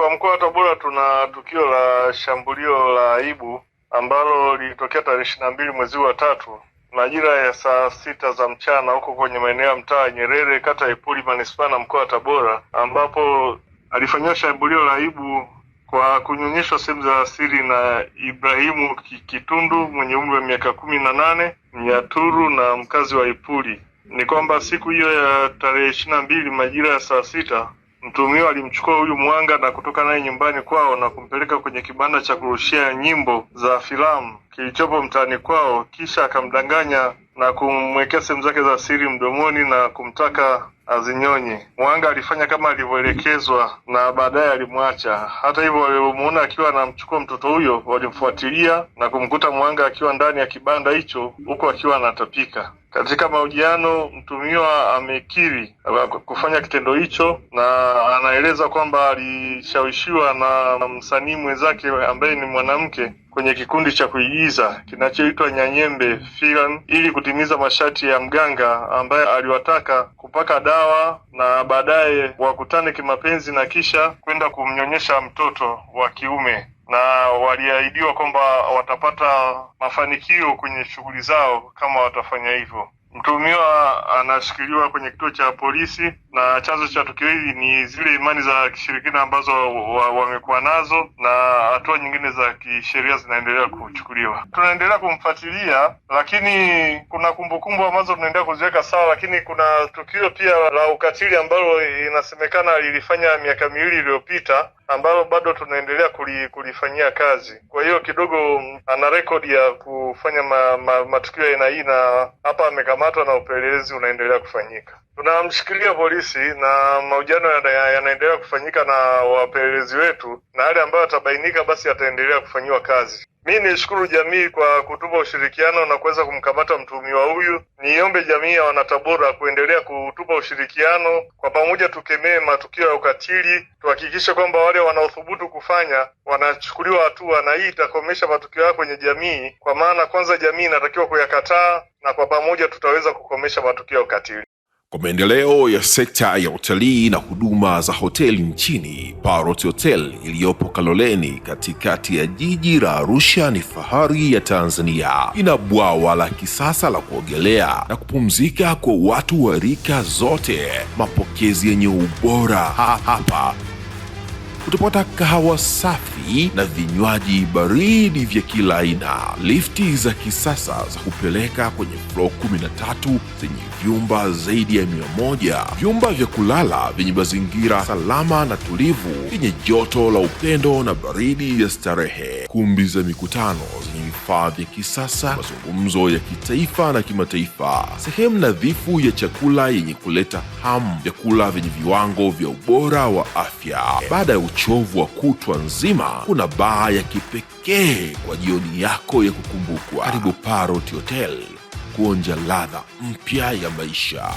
Kwa mkoa wa Tabora tuna tukio la shambulio la aibu ambalo lilitokea tarehe 22 mwezi wa tatu majira ya saa 6 za mchana huko kwenye maeneo ya mtaa Nyerere, kata ya Ipuli, manispaa na mkoa wa Tabora, ambapo alifanywa shambulio la aibu kwa kunyonyeshwa sehemu za siri na Ibrahimu Kitundu mwenye umri wa miaka 18, Mnyaturu na mkazi wa Ipuli. Ni kwamba siku hiyo ya tarehe 22 majira ya saa 6 mtuhumiwa alimchukua huyu mwanga na kutoka naye nyumbani kwao na kumpeleka kwenye kibanda cha kurushia nyimbo za filamu kilichopo mtaani kwao, kisha akamdanganya na kumwekea sehemu zake za siri mdomoni na kumtaka azinyonye. Mwanga alifanya kama alivyoelekezwa na baadaye alimwacha. Hata hivyo, walipomuona akiwa anamchukua mtoto huyo walimfuatilia na kumkuta Mwanga akiwa ndani ya kibanda hicho huko akiwa anatapika. Katika mahojiano, mtuhumiwa amekiri kufanya kitendo hicho na anaeleza kwamba alishawishiwa na msanii mwenzake ambaye ni mwanamke kwenye kikundi cha kuigiza kinachoitwa Nyanyembe Film ili kutimiza masharti ya mganga ambaye aliwataka kupaka dawa na baadaye wakutane kimapenzi na kisha kwenda kumnyonyesha mtoto wa kiume, na waliahidiwa kwamba watapata mafanikio kwenye shughuli zao kama watafanya hivyo. Mtuhumiwa anashikiliwa kwenye kituo cha polisi na chanzo cha tukio hili ni zile imani za kishirikina ambazo wamekuwa nazo na hatua nyingine za kisheria zinaendelea kuchukuliwa. Tunaendelea kumfuatilia, lakini kuna kumbukumbu ambazo tunaendelea kuziweka sawa, lakini kuna tukio pia la ukatili ambalo inasemekana lilifanya miaka 2 iliyopita ambalo bado tunaendelea kulifanyia kazi. Kwa hiyo kidogo ana rekodi ya kufanya matukio ya aina hii na hapa amekamatwa na upelelezi unaendelea kufanyika. Tunamshikilia polisi na mahojiano yanaendelea kufanyika na wapelelezi wetu, na yale ambayo yatabainika basi yataendelea kufanyiwa kazi. Mimi nishukuru jamii kwa kutupa ushirikiano na kuweza kumkamata mtuhumiwa huyu. Niombe jamii ya Wanatabora kuendelea kutupa ushirikiano, kwa pamoja tukemee matukio ya ukatili, tuhakikishe kwamba wale wanaothubutu kufanya wanachukuliwa hatua, na hii itakomesha matukio haya kwenye jamii, kwa maana kwanza jamii inatakiwa kuyakataa, na kwa pamoja tutaweza kukomesha matukio ya ukatili. Kwa maendeleo ya sekta ya utalii na huduma za hoteli nchini, Parrot Hotel iliyopo Kaloleni katikati ya jiji la Arusha ni fahari ya Tanzania. Ina bwawa la kisasa la kuogelea na kupumzika kwa watu wa rika zote, mapokezi yenye ubora. Hapa utapata kahawa safi na vinywaji baridi vya kila aina, lifti za kisasa za kupeleka kwenye floor 13 zenye vyumba zaidi ya 100, vyumba vya kulala vyenye mazingira salama na tulivu, vyenye joto la upendo na baridi ya starehe, kumbi za mikutano zenye vifaa vya kisasa, mazungumzo ya kitaifa na kimataifa, sehemu nadhifu ya chakula yenye kuleta hamu, vyakula vyenye viwango vya ubora wa afya. Baada ya uchovu wa kutwa nzima, kuna baa ya kipekee kwa jioni yako ya kukumbukwa. Karibu Parrot Hotel kuonja ladha mpya ya maisha.